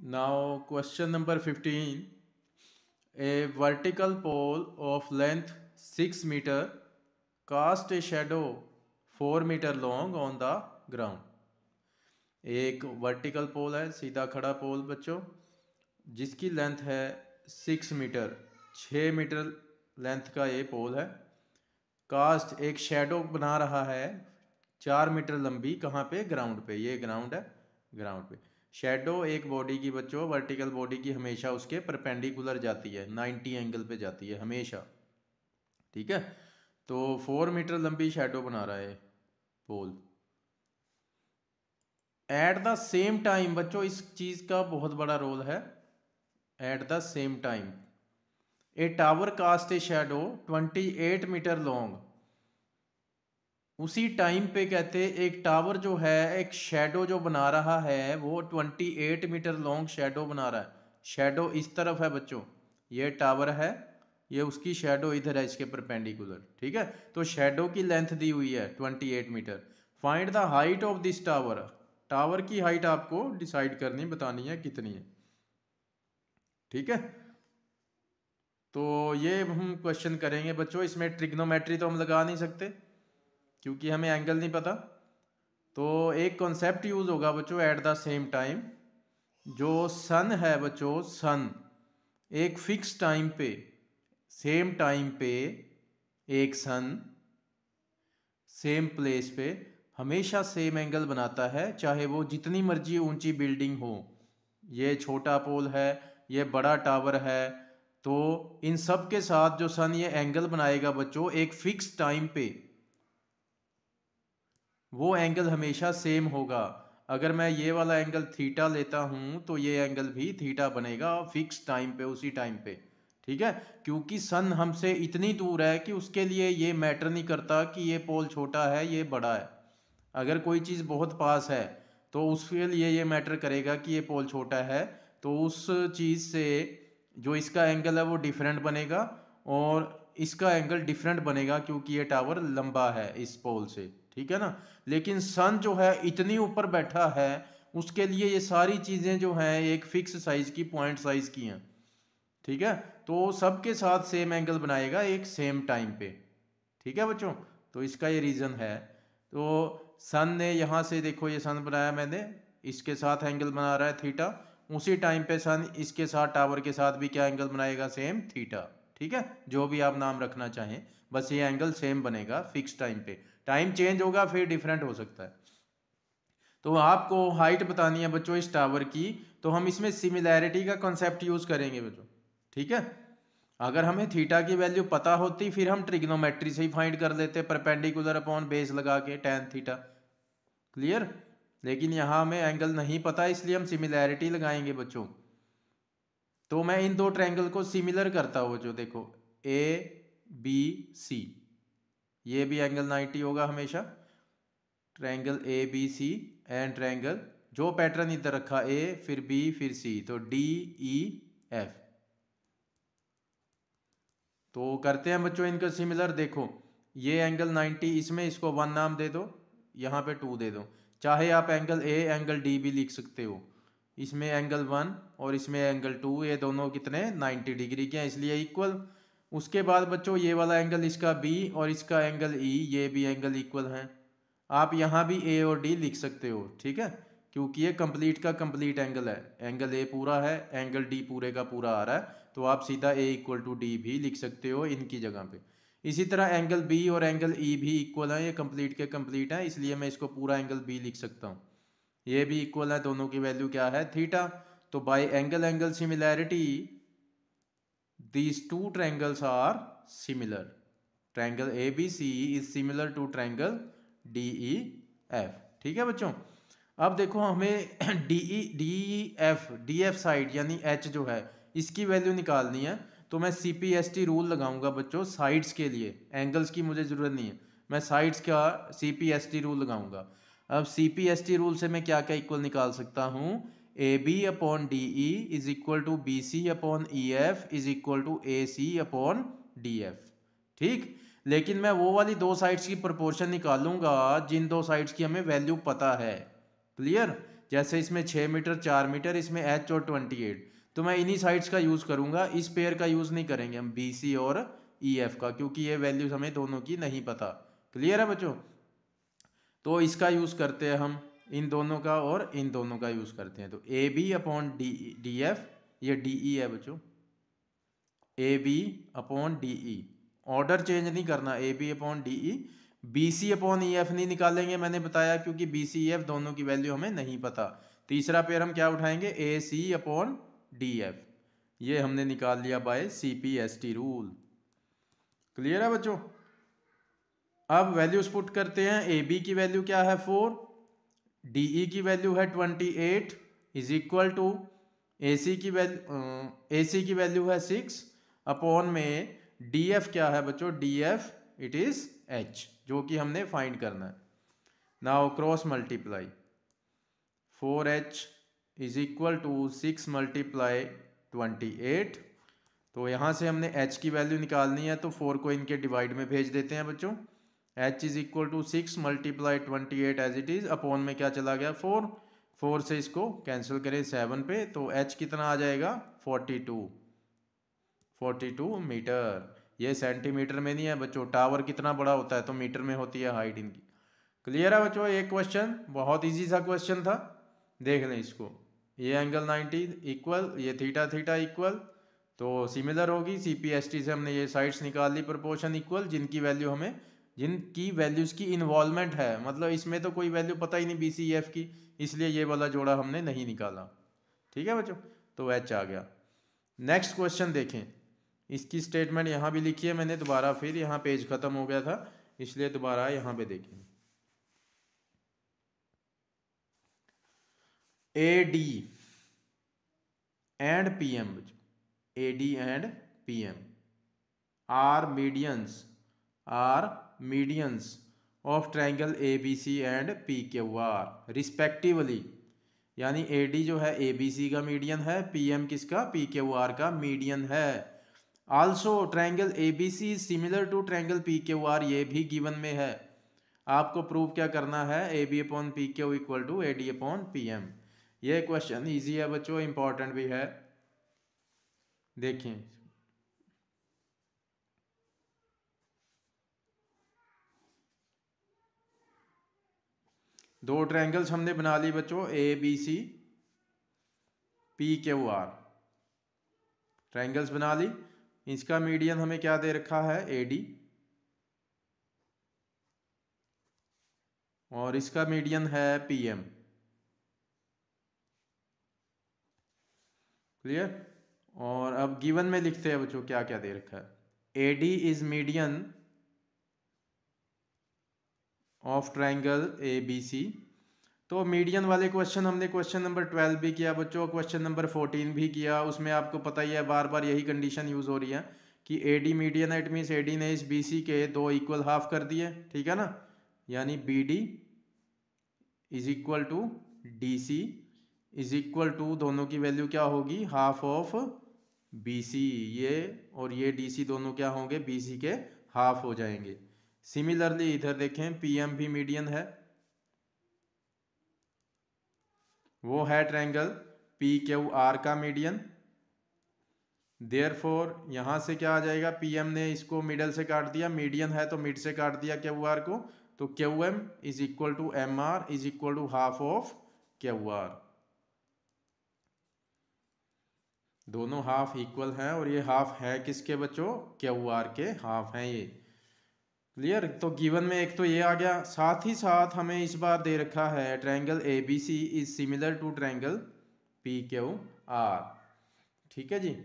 Now, question number 15. A vertical pole of length 6 meter cast a shadow 4 meter long on the ground. एक vertical पोल है, सीधा खड़ा पोल बच्चों, जिसकी लेंथ है 6 मीटर, 6 मीटर लेंथ का ये पोल है। कास्ट एक शेडो बना रहा है 4 मीटर लंबी, कहाँ पे? ग्राउंड पे। ये ग्राउंड है, ग्राउंड पे। शेडो एक बॉडी की बच्चों, वर्टिकल बॉडी की हमेशा उसके परपेंडिकुलर जाती है, 90 एंगल पे जाती है हमेशा। ठीक है, तो 4 मीटर लंबी शेडो बना रहा है pole. At the same time बच्चों, इस चीज का बहुत बड़ा रोल है। At the same time a tower cast a shadow 28 metre long. उसी टाइम पे कहते एक टावर जो है, एक शेडो जो बना रहा है, वो 28 मीटर लॉन्ग शेडो बना रहा है। शेडो इस तरफ है बच्चों, ये टावर है, ये उसकी शेडो इधर है इसके परपेंडिकुलर। ठीक है, तो शेडो की लेंथ दी हुई है 28 metre. Find the height of this tower. Tower की हाइट आपको डिसाइड करनी, बतानी है कितनी है। ठीक है, तो ये हम क्वेश्चन करेंगे बच्चों। इसमें ट्रिग्नोमेट्री तो हम लगा नहीं सकते क्योंकि हमें एंगल नहीं पता। तो एक कॉन्सेप्ट यूज होगा बच्चों, एट द सेम टाइम। जो सन है बच्चों, सन एक फिक्स टाइम पे, सेम टाइम पे एक सन सेम प्लेस पे हमेशा सेम एंगल बनाता है, चाहे वो जितनी मर्जी ऊंची बिल्डिंग हो। ये छोटा पोल है, ये बड़ा टावर है, तो इन सब के साथ जो सन ये एंगल बनाएगा बच्चों एक फिक्स टाइम पे, वो एंगल हमेशा सेम होगा। अगर मैं ये वाला एंगल थीटा लेता हूं तो ये एंगल भी थीटा बनेगा फिक्स टाइम पे, उसी टाइम पे। ठीक है, क्योंकि सन हमसे इतनी दूर है कि उसके लिए ये मैटर नहीं करता कि ये पोल छोटा है ये बड़ा है। अगर कोई चीज़ बहुत पास है तो उसके लिए ये मैटर करेगा कि ये पोल छोटा है, तो उस चीज़ से जो इसका एंगल है वो डिफरेंट बनेगा और इसका एंगल डिफरेंट बनेगा क्योंकि ये टावर लंबा है इस पोल से। ठीक है ना। लेकिन सन जो है इतनी ऊपर बैठा है, उसके लिए ये सारी चीज़ें जो हैं एक फिक्स साइज की, पॉइंट साइज की हैं। ठीक है, तो सबके साथ सेम एंगल बनाएगा एक सेम टाइम पे। ठीक है बच्चों, तो इसका ये रीज़न है। तो सन ने यहाँ से देखो, ये सन बनाया मैंने, इसके साथ एंगल बना रहा है थीटा। उसी टाइम पे सन इसके साथ टावर के साथ भी क्या एंगल बनाएगा? Same theta. ठीक है, जो भी आप नाम रखना चाहें, बस ये एंगल सेम बनेगा फिक्स टाइम पे। टाइम चेंज होगा फिर डिफरेंट हो सकता है। तो आपको हाइट बतानी है बच्चों इस टावर की, तो हम इसमें सिमिलैरिटी का कॉन्सेप्ट यूज करेंगे बच्चों। ठीक है, अगर हमें थीटा की वैल्यू पता होती फिर हम ट्रिग्नोमेट्री से ही फाइंड कर लेते, परपेंडिकुलर अपॉन बेस लगा के टैन थीटा। क्लियर। लेकिन यहां हमें एंगल नहीं पता, इसलिए हम सिमिलैरिटी लगाएंगे बच्चों। तो मैं इन दो ट्रायंगल को सिमिलर करता हूं जो देखो, ए बी सी, ये भी एंगल 90 होगा हमेशा। Triangle A B C and triangle, जो पैटर्न इधर रखा, ए फिर बी फिर सी, तो डी ई एफ। तो करते हैं बच्चों इनका सिमिलर। देखो ये एंगल 90, इसमें इसको 1 नाम दे दो, यहाँ पे 2 दे दो। चाहे आप एंगल ए एंगल डी भी लिख सकते हो। इसमें एंगल 1 और इसमें एंगल 2, ये दोनों कितने? 90 डिग्री के हैं, इसलिए इक्वल। उसके बाद बच्चों ये वाला एंगल इसका बी और इसका एंगल ई, ये भी एंगल इक्वल हैं। आप यहाँ भी ए और डी लिख सकते हो। ठीक है, क्योंकि ये कंप्लीट का कंप्लीट एंगल है। एंगल ए पूरा है, एंगल डी पूरे का पूरा आ रहा है, तो आप सीधा ए इक्वल टू डी भी लिख सकते हो इनकी जगह पे। इसी तरह एंगल बी और एंगल ई भी इक्वल है, ये कंप्लीट के कंप्लीट है, इसलिए मैं इसको पूरा एंगल बी लिख सकता हूँ। ये भी इक्वल है, दोनों की वैल्यू क्या है? थीटा। तो by angle angle similarity these two triangles are similar. Triangle A B C is similar to triangle D E F. ठीक है बच्चों, अब देखो हमें डी एफ साइड यानी एच जो है इसकी वैल्यू निकालनी है। तो मैं C P S T rule लगाऊंगा बच्चों साइड्स के लिए, एंगल्स की मुझे जरूरत नहीं है। मैं साइड्स का C P S T rule लगाऊंगा। अब C P S T rule से मैं क्या क्या इक्वल निकाल सकता हूँ? A B upon D E is equal to B C upon E F is equal to A C upon D F. ठीक, लेकिन मैं वो वाली दो साइड्स की प्रोपोर्शन निकालूंगा जिन दो साइड्स की हमें वैल्यू पता है। क्लियर। जैसे इसमें 6 मीटर 4 मीटर, इसमें एच और 28, तो मैं इन्हीं साइड्स का यूज़ करूँगा, इस पेयर का यूज़ नहीं करेंगे हम बी सी और ई एफ का, क्योंकि ये वैल्यूज हमें दोनों की नहीं पता। क्लियर है बच्चों? तो इसका यूज़ करते हैं हम, इन दोनों का और इन दोनों का यूज़ करते हैं। तो A B upon D F, ये डी ई है बच्चों, A B upon D E, order change नहीं करना, A B upon D E. B C upon E F नहीं निकालेंगे, मैंने बताया, क्योंकि बी सी ई एफ दोनों की वैल्यू हमें नहीं पता। तीसरा पेयर हम क्या उठाएंगे, A C upon D F, ये हमने निकाल लिया by C P S T rule. Clear है बच्चों? अब वैल्यूज पुट करते हैं। ए बी की वैल्यू क्या है 4, डी ई की वैल्यू है 28 इज इक्वल टू ए सी की वैल्यू है 6 अपॉन में डी एफ क्या है बच्चों, D F it is H, जो कि हमने फाइंड करना है। Now cross multiply, 4h is equal to 6 multiply 28, तो यहाँ से हमने h की वैल्यू निकालनी है, तो 4 को इनके डिवाइड में भेज देते हैं बच्चों। h is equal to 6 multiply 28 as it is, upon में क्या चला गया 4, 4 से इसको कैंसिल करें 7 पे, तो h कितना आ जाएगा 42 मीटर। ये सेंटीमीटर में नहीं है बच्चों, टावर कितना बड़ा होता है तो मीटर में होती है हाइट इनकी। क्लियर है बच्चों? एक क्वेश्चन बहुत इजी सा क्वेश्चन था, देख लें इसको। ये एंगल 90 इक्वल, ये थीटा थीटा इक्वल, तो सिमिलर होगी। सीपीएसटी से हमने ये साइड्स निकाल ली प्रोपोर्शन इक्वल, जिनकी वैल्यू हमें, जिनकी वैल्यूज की इन्वॉल्वमेंट है, मतलब इसमें तो कोई वैल्यू पता ही नहीं बी सी एफ की, इसलिए ये वाला जोड़ा हमने नहीं निकाला। ठीक है बच्चों, तो एच आ गया। नेक्स्ट क्वेश्चन देखें, इसकी स्टेटमेंट यहाँ भी लिखी है मैंने दोबारा, फिर यहाँ पेज खत्म हो गया था इसलिए दोबारा यहाँ पे देखें। A D and P M, A D and P M are medians of triangle A B C and P Q R respectively, यानी ए डी जो है ए बी सी का मीडियन है, पी एम किसका, पी क्यू आर का median है। Also triangle A B C similar to triangle P Q R, ये भी गिवन में है। आपको प्रूव क्या करना है, A B upon P Q equal to A D upon P M. ये क्वेश्चन इजी है बच्चों, इंपॉर्टेंट भी है। देखें, दो ट्रायंगल्स हमने बना ली बच्चों, A B C P Q R, triangles बना ली। इसका मीडियन हमें क्या दे रखा है, ए डी, और इसका मीडियन है पी एम। क्लियर? और अब गिवन में लिखते हैं बच्चों क्या क्या दे रखा है। A D is median of triangle A B C, तो मीडियन वाले क्वेश्चन हमने क्वेश्चन नंबर 12 भी किया बच्चों, क्वेश्चन नंबर 14 भी किया। उसमें आपको पता ही है, बार बार यही कंडीशन यूज हो रही है कि ए डी मीडियन है, इट मीन्स ए डी ने इस बी सी के दो इक्वल हाफ कर दिए। ठीक है ना, यानी B D is equal to D C is equal to, दोनों की वैल्यू क्या होगी, हाफ ऑफ बी सी, ये और ये डी सी दोनों क्या होंगे, बी सी के हाफ हो जाएंगे। सिमिलरली इधर देखें, पी एम भी मीडियन है, वो है ट्रायंगल पी क्यू आर का मीडियन। देयरफॉर यहाँ से क्या आ जाएगा, पी एम ने इसको मिडल से काट दिया, मीडियन है तो मिड से काट दिया क्यू आर को, तो Q M is equal to M R is equal to half of Q R. दोनों हाफ इक्वल हैं, और ये हाफ है किसके बच्चों, क्यू आर के हाफ हैं ये। क्लियर? तो गिवन में एक तो ये आ गया, साथ ही साथ हमें इस बार दे रखा है triangle A B C is similar to triangle P Q R. ठीक है जी,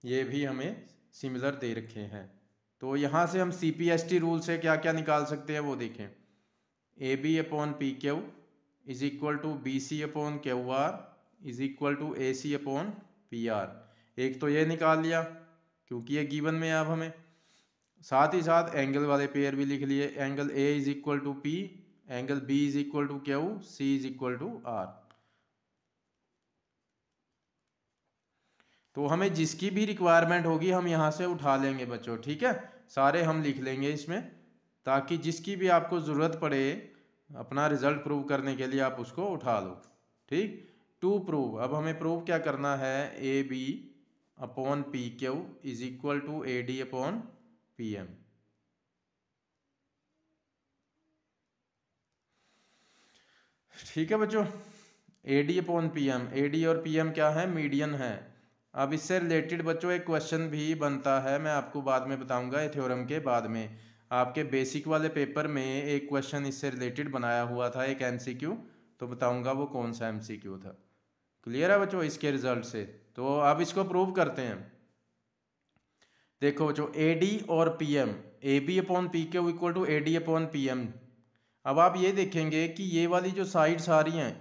ये भी हमें सिमिलर दे रखे हैं। तो यहाँ से हम C P S T rule से क्या क्या निकाल सकते हैं वो देखें। A B upon P Q is equal to B C upon Q R is equal to A C upon P R. एक तो ये निकाल लिया क्योंकि ये गिवन में अब हमें, साथ ही साथ एंगल वाले पेयर भी लिख लिए, angle A is equal to P, angle B is equal to Q, C is equal to R. तो हमें जिसकी भी रिक्वायरमेंट होगी हम यहाँ से उठा लेंगे बच्चों। ठीक है, सारे हम लिख लेंगे इसमें, ताकि जिसकी भी आपको ज़रूरत पड़े अपना रिजल्ट प्रूव करने के लिए आप उसको उठा लो। ठीक। टू प्रूव, अब हमें प्रूव क्या करना है, A B upon P Q is equal to A D upon P M. ठीक है बच्चों, A D upon P M, A D और पी एम क्या है, मीडियन है। अब इससे रिलेटेड बच्चों एक क्वेश्चन भी बनता है, मैं आपको बाद में बताऊंगा, ये थ्योरम के बाद में। आपके बेसिक वाले पेपर में एक क्वेश्चन इससे रिलेटेड बनाया हुआ था, एक एमसीक्यू, तो बताऊंगा वो कौन सा एमसीक्यू था। क्लियर है बच्चों इसके रिजल्ट से। तो अब इसको प्रूव करते हैं। देखो बच्चों, ए डी और P M, A B upon P Q equal to A D upon P M. अब आप ये देखेंगे कि ये वाली जो साइड्स आ रही हैं,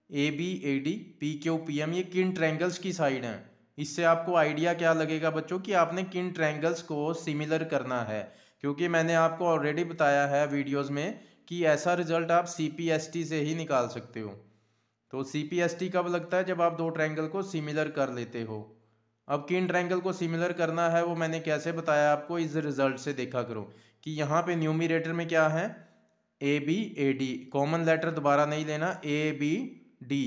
A B A D P Q P M, ये किन ट्रायंगल्स की साइड हैं। इससे आपको आइडिया क्या लगेगा बच्चों कि आपने किन ट्रायंगल्स को सिमिलर करना है, क्योंकि मैंने आपको ऑलरेडी बताया है वीडियोस में कि ऐसा रिजल्ट आप CPST से ही निकाल सकते हो। तो CPST कब लगता है, जब आप दो ट्रायंगल को सिमिलर कर लेते हो। अब किन ट्रायंगल को सिमिलर करना है वो मैंने कैसे बताया आपको, इस रिजल्ट से देखा करो कि यहाँ पे न्यूमिरेटर में क्या है, A B A D, common letter दोबारा नहीं लेना, ए बी डी,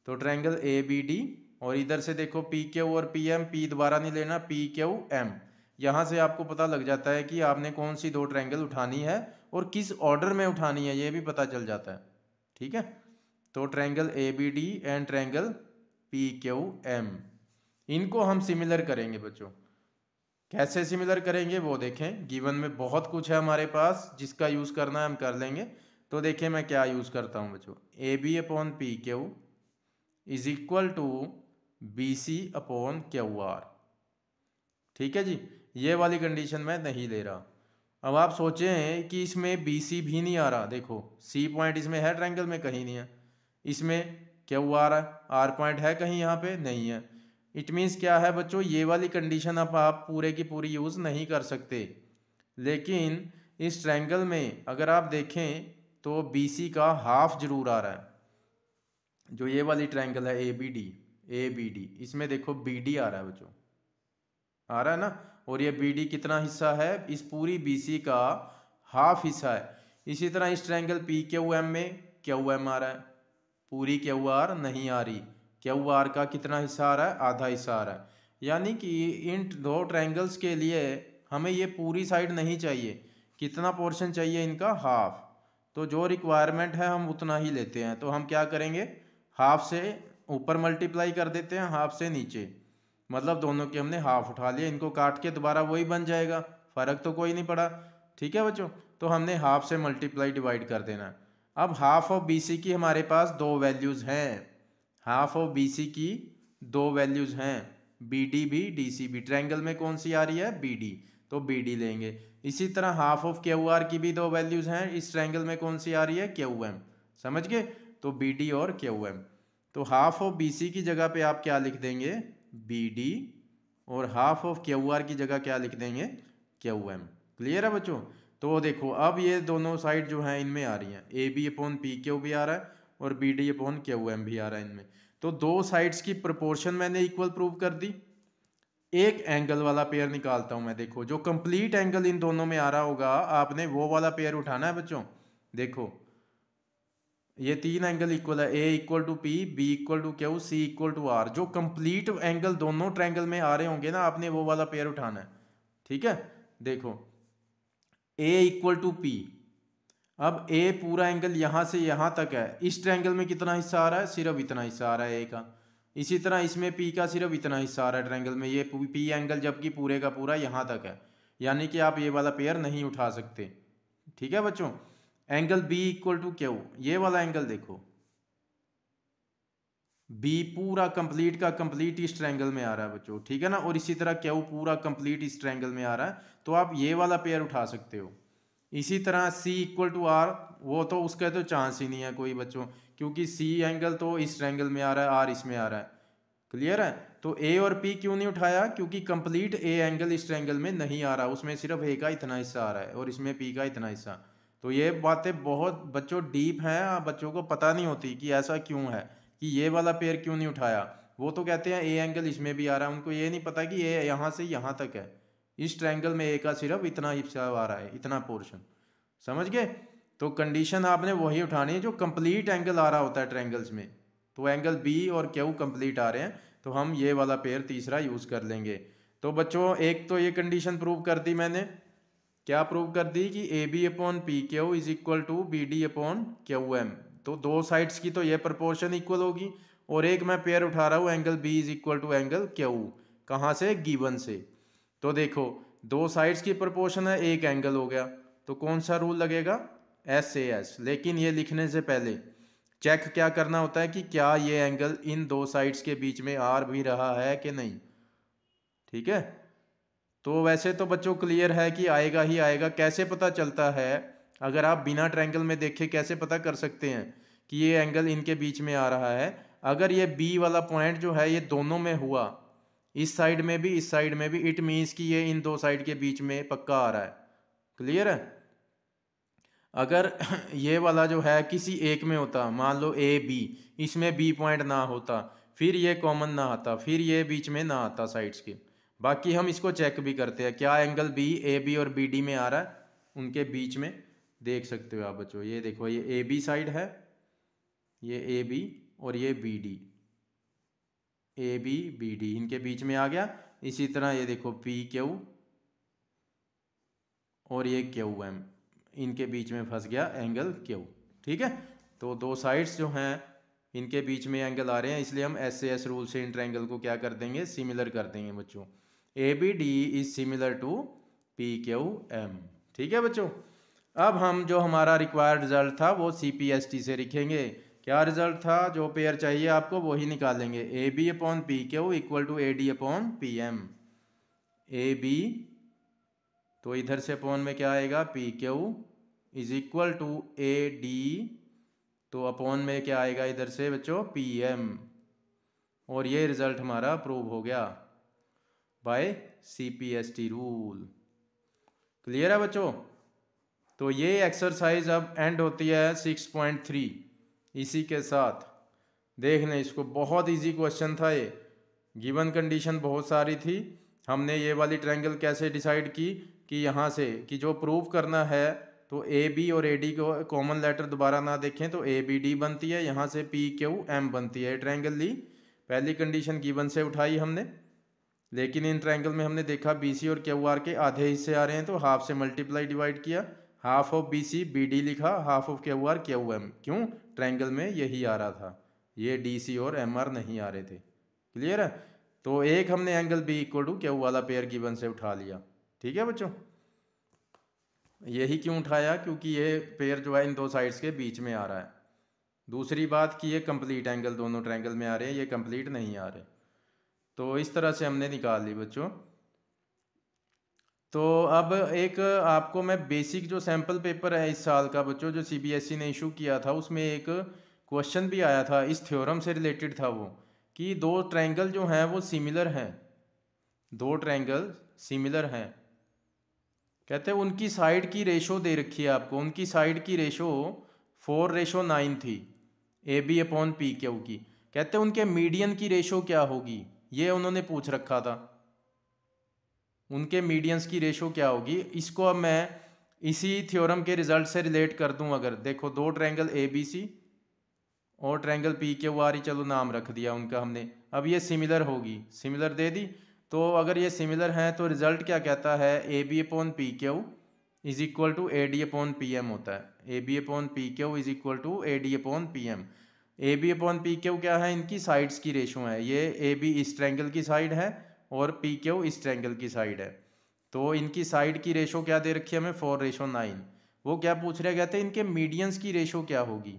तो ट्रायंगल ए बी डी। और इधर से देखो पी क्यू और पी एम, पी दोबारा नहीं लेना, पी क्यू एम। यहाँ से आपको पता लग जाता है कि आपने कौन सी दो ट्रायंगल उठानी है और किस ऑर्डर में उठानी है, ये भी पता चल जाता है। ठीक है, तो triangle A B D and triangle P Q M, इनको हम सिमिलर करेंगे बच्चों। कैसे सिमिलर करेंगे वो देखें, गिवन में बहुत कुछ है हमारे पास, जिसका यूज़ करना है हम कर लेंगे। तो देखें मैं क्या यूज़ करता हूँ बच्चों, A B upon P Q is equal to B C upon Q R. ठीक है जी, ये वाली कंडीशन मैं नहीं ले रहा। अब आप सोचें कि इसमें बी सी भी नहीं आ रहा, देखो सी पॉइंट इसमें है ट्रायंगल में, कहीं नहीं है। इसमें क्यू आर है, आर पॉइंट है कहीं यहाँ पे, नहीं है। इट मीन्स क्या है बच्चों, ये वाली कंडीशन अब आप पूरे की पूरी यूज़ नहीं कर सकते। लेकिन इस ट्रायंगल में अगर आप देखें तो बी सी का हाफ जरूर आ रहा है। जो ये वाली ट्रायंगल है ए बी डी, इसमें देखो बी डी आ रहा है बच्चों, आ रहा है ना। और ये बी डी कितना हिस्सा है, इस पूरी बी सी का हाफ हिस्सा है। इसी तरह इस ट्रायंगल पी क्यू एम में क्यू एम आ रहा है, पूरी क्यू आर नहीं आ रही, क्यू आर का कितना हिस्सा आ रहा है, आधा हिस्सा आ रहा है। यानी कि इन दो ट्रायंगल्स के लिए हमें ये पूरी साइड नहीं चाहिए, कितना पोर्शन चाहिए इनका, हाफ। तो जो रिक्वायरमेंट है हम उतना ही लेते हैं। तो हम क्या करेंगे, हाफ से ऊपर मल्टीप्लाई कर देते हैं, हाफ से नीचे, मतलब दोनों के हमने हाफ उठा लिया, इनको काट के दोबारा वही बन जाएगा, फ़र्क तो कोई नहीं पड़ा। ठीक है बच्चों, तो हमने हाफ से मल्टीप्लाई डिवाइड कर देना। अब हाफ ऑफ बी सी की हमारे पास दो वैल्यूज़ हैं, हाफ ऑफ बी सी की दो वैल्यूज़ हैं, बी डी भी डी सी भी। ट्रायंगल में कौन सी आ रही है, बी डी, तो बी डी लेंगे। इसी तरह हाफ ऑफ क्यू आर की भी दो वैल्यूज़ हैं, इस ट्रायंगल में कौन सी आ रही है, क्यू एम। समझ गए, तो बी डी और क्यू एम। तो हाफ ऑफ बी सी की जगह पे आप क्या लिख देंगे, बी डी, और हाफ ऑफ क्यू आर की जगह क्या लिख देंगे, क्यू एम। क्लियर है बच्चों। तो देखो अब ये दोनों साइड जो हैं इनमें आ रही हैं, A B upon P Q भी आ रहा है और B D upon Q M भी आ रहा है इनमें। तो दो साइड्स की प्रोपोर्शन मैंने इक्वल प्रूव कर दी। एक एंगल वाला पेयर निकालता हूं मैं, देखो जो कंप्लीट एंगल इन दोनों में आ रहा होगा आपने वो वाला पेयर उठाना है बच्चों। देखो ये तीन एंगल इक्वल है, A equal to P, B equal to Q, C equal to R. जो कंप्लीट एंगल दोनों ट्रायंगल में आ रहे होंगे ना, आपने वो वाला पेयर उठाना है। ठीक है, देखो ए इक्वल टू पी, अब ए पूरा एंगल यहाँ से यहाँ तक है, इस ट्रायंगल में कितना हिस्सा आ रहा है, सिर्फ इतना हिस्सा आ रहा है ए का। इसी तरह इसमें पी का सिर्फ इतना हिस्सा आ रहा है ट्रायंगल में, ये पी एंगल जबकि पूरे का पूरा यहाँ तक है, यानी कि आप ये वाला पेयर नहीं उठा सकते। ठीक है बच्चों, angle B equal to Q, ये वाला एंगल देखो, बी पूरा कंप्लीट का कंप्लीट इस ट्रायंगल में आ रहा है बच्चों, ठीक है ना। और इसी तरह क्यू पूरा कंप्लीट इस ट्रायंगल में आ रहा है, तो आप ये वाला पेयर उठा सकते हो। इसी तरह सी इक्वल टू आर, वो तो उसका तो चांस ही नहीं है कोई बच्चों, क्योंकि सी एंगल तो इस ट्रायंगल में आ रहा है, आर इसमें आ रहा है। क्लियर है। तो ए और पी क्यों नहीं उठाया, क्योंकि कंप्लीट ए एंगल इस ट्रायंगल में नहीं आ रहा, उसमें सिर्फ ए का इतना हिस्सा आ रहा है और इसमें पी का इतना हिस्सा। तो ये बातें बहुत बच्चों डीप हैं, बच्चों को पता नहीं होती कि ऐसा क्यों है कि ये वाला पेयर क्यों नहीं उठाया। वो तो कहते हैं ए एंगल इसमें भी आ रहा है, उनको ये नहीं पता कि ए यहाँ से यहाँ तक है, इस ट्रायंगल में ए का सिर्फ इतना हिस्सा आ रहा है, इतना पोर्शन। समझ गए। तो कंडीशन आपने वही उठानी है जो कंप्लीट एंगल आ रहा होता है ट्रायंगल्स में, तो एंगल बी और क्यू कंप्लीट आ रहे हैं, तो हम ये वाला पेयर तीसरा यूज कर लेंगे। तो बच्चों एक तो ये कंडीशन प्रूव कर दी मैंने, क्या प्रूव कर दी कि A B upon P Q is equal to B D upon Q M. तो दो साइड्स की तो ये प्रपोर्शन इक्वल होगी, और एक मैं पेयर उठा रहा हूँ angle B is equal to angle Q, कहाँ से, गिवन से। तो देखो दो साइड्स की प्रपोर्शन है, एक एंगल हो गया, तो कौन सा रूल लगेगा, एस ए एस। लेकिन ये लिखने से पहले चेक क्या करना होता है कि क्या ये एंगल इन दो साइड्स के बीच में आ भी रहा है कि नहीं, ठीक है। तो वैसे तो बच्चों क्लियर है कि आएगा ही आएगा। कैसे पता चलता है, अगर आप बिना ट्रायंगल में देखे कैसे पता कर सकते हैं कि ये एंगल इनके बीच में आ रहा है। अगर ये बी वाला पॉइंट जो है ये दोनों में हुआ, इस साइड में भी इस साइड में भी, इट मीन्स कि ये इन दो साइड के बीच में पक्का आ रहा है। क्लियर है। अगर ये वाला जो है किसी एक में होता, मान लो ए बी, इसमें बी पॉइंट ना होता, फिर ये कॉमन ना आता, फिर ये बीच में ना आता साइड्स के। बाकी हम इसको चेक भी करते हैं, क्या एंगल बी ए बी और बी डी में आ रहा है, उनके बीच में देख सकते हो आप बच्चों। ये देखो ये ए बी साइड है, ये ए बी और ये B D, A B B D इनके बीच में आ गया। इसी तरह ये देखो पी क्यू और ये क्यू एम, इनके बीच में फंस गया एंगल क्यू, ठीक है। तो दो साइड्स जो हैं इनके बीच में एंगल आ रहे हैं, इसलिए हम एस ए एस रूल से इन ट्रायंगल को क्या कर देंगे, सिमिलर कर देंगे बच्चों। A B D is similar to P Q M, ठीक है बच्चों। अब हम जो हमारा रिक्वायर्ड रिजल्ट था वो सी पी एस टी से लिखेंगे। क्या रिजल्ट था, जो पेयर चाहिए आपको वही निकालेंगे। A B upon P Q equal to A D upon P M. A B तो इधर से अपॉन में क्या आएगा, P Q is equal to A D, तो अपॉन में क्या आएगा इधर से बच्चों, पी एम। और ये रिजल्ट हमारा प्रूव हो गया by C P S T rule. Clear है बच्चों। तो ये एक्सरसाइज अब एंड होती है 6.3 इसी के साथ। देख लें इसको, बहुत इजी क्वेश्चन था ये, गिवन कंडीशन बहुत सारी थी। हमने ये वाली ट्रायंगल कैसे डिसाइड की कि यहाँ से कि जो प्रूव करना है तो ए बी और ए डी को कॉमन लेटर दोबारा ना देखें तो ए बी डी बनती है, यहाँ से पी क्यू एम बनती है। ट्रायंगल ली, पहली कंडीशन गिवन से उठाई हमने, लेकिन इन ट्रायंगल में हमने देखा बी सी और क्यू आर के आधे हिस्से आ रहे हैं, तो हाफ से मल्टीप्लाई डिवाइड किया, half of B C B D लिखा, half of Q R Q M. क्यों, ट्रायंगल में यही आ रहा था, ये डी सी और एम आर नहीं आ रहे थे। क्लियर है। तो एक हमने angle B equal to Q वाला पेयर गिवन से उठा लिया, ठीक है बच्चों। यही क्यों उठाया, क्योंकि ये पेयर जो है इन दो साइड्स के बीच में आ रहा है। दूसरी बात कि ये कंप्लीट एंगल दोनों ट्रायंगल में आ रहे हैं, ये कंप्लीट नहीं आ रहे। तो इस तरह से हमने निकाल ली बच्चों। तो अब एक आपको मैं बेसिक जो सैम्पल पेपर है इस साल का बच्चों, जो सीबीएसई ने इशू किया था, उसमें एक क्वेश्चन भी आया था, इस थ्योरम से रिलेटेड था वो, कि दो ट्रायंगल जो हैं वो सिमिलर हैं, दो ट्रायंगल सिमिलर हैं। कहते हैं उनकी साइड की रेशो दे रखी है आपको, उनकी साइड की रेशो 4:9 थी A B upon P Q की। कहते हैं उनके मीडियन की रेशो क्या होगी, ये उन्होंने पूछ रखा था, उनके मीडियंस की रेशो क्या होगी। इसको अब मैं इसी थ्योरम के रिजल्ट से रिलेट कर दूं। अगर देखो दो ट्रायंगल ए बी सी और ट्रायंगल पी क्यू आर, ही चलो नाम रख दिया उनका हमने, अब ये सिमिलर होगी, सिमिलर दे दी। तो अगर ये सिमिलर हैं तो रिजल्ट क्या कहता है, A B upon P Q is equal to A D upon P M होता है। A B upon P Q is equal to A D upon P M. A B upon P Q क्या है, इनकी sides की ratio है। ये A B इस triangle की साइड है और पी क्यू इस ट्रायंगल की साइड है, तो इनकी साइड की रेशो क्या दे रखी है हमें, 4:9। वो क्या पूछ रहे, कहते हैं इनके मीडियंस की रेशो क्या होगी।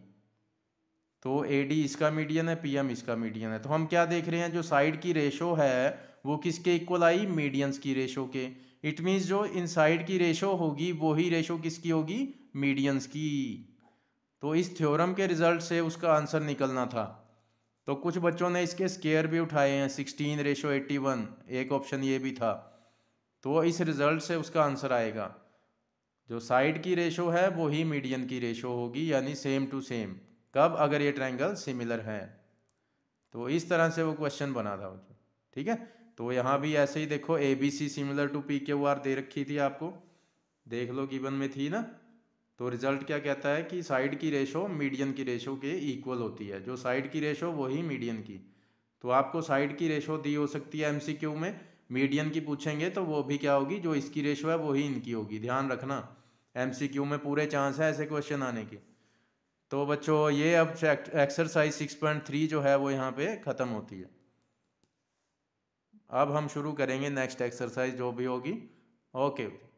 तो ए डी इसका मीडियन है, पी एम इसका मीडियन है। तो हम क्या देख रहे हैं, जो साइड की रेशो है वो किसके इक्वल आई, मीडियंस की रेशो के। इट मीन्स जो इन साइड की रेशो होगी वही रेशो किसकी होगी, मीडियंस की। तो इस थ्योरम के रिजल्ट से उसका आंसर निकलना था। तो कुछ बच्चों ने इसके स्केयर भी उठाए हैं, 16:81, एक ऑप्शन ये भी था। तो इस रिजल्ट से उसका आंसर आएगा, जो साइड की रेशो है वही मीडियन की रेशो होगी, यानी सेम टू सेम। कब, अगर ये ट्रायंगल सिमिलर है। तो इस तरह से वो क्वेश्चन बना था, ठीक है। तो यहाँ भी ऐसे ही देखो, A B C similar to P Q R दे रखी थी आपको, देख लो गिवन में थी ना। तो रिजल्ट क्या कहता है कि साइड की रेशो मीडियन की रेशो के इक्वल होती है, जो साइड की रेशो वही मीडियन की। तो आपको साइड की रेशो दी हो सकती है एमसीक्यू में, मीडियन की पूछेंगे तो वो भी क्या होगी, जो इसकी रेशो है वही इनकी होगी। ध्यान रखना, एमसीक्यू में पूरे चांस है ऐसे क्वेश्चन आने के। तो बच्चों ये अब एक्सरसाइज 6.3 जो है वो यहाँ पे ख़त्म होती है। अब हम शुरू करेंगे नेक्स्ट एक्सरसाइज जो भी होगी। ओके।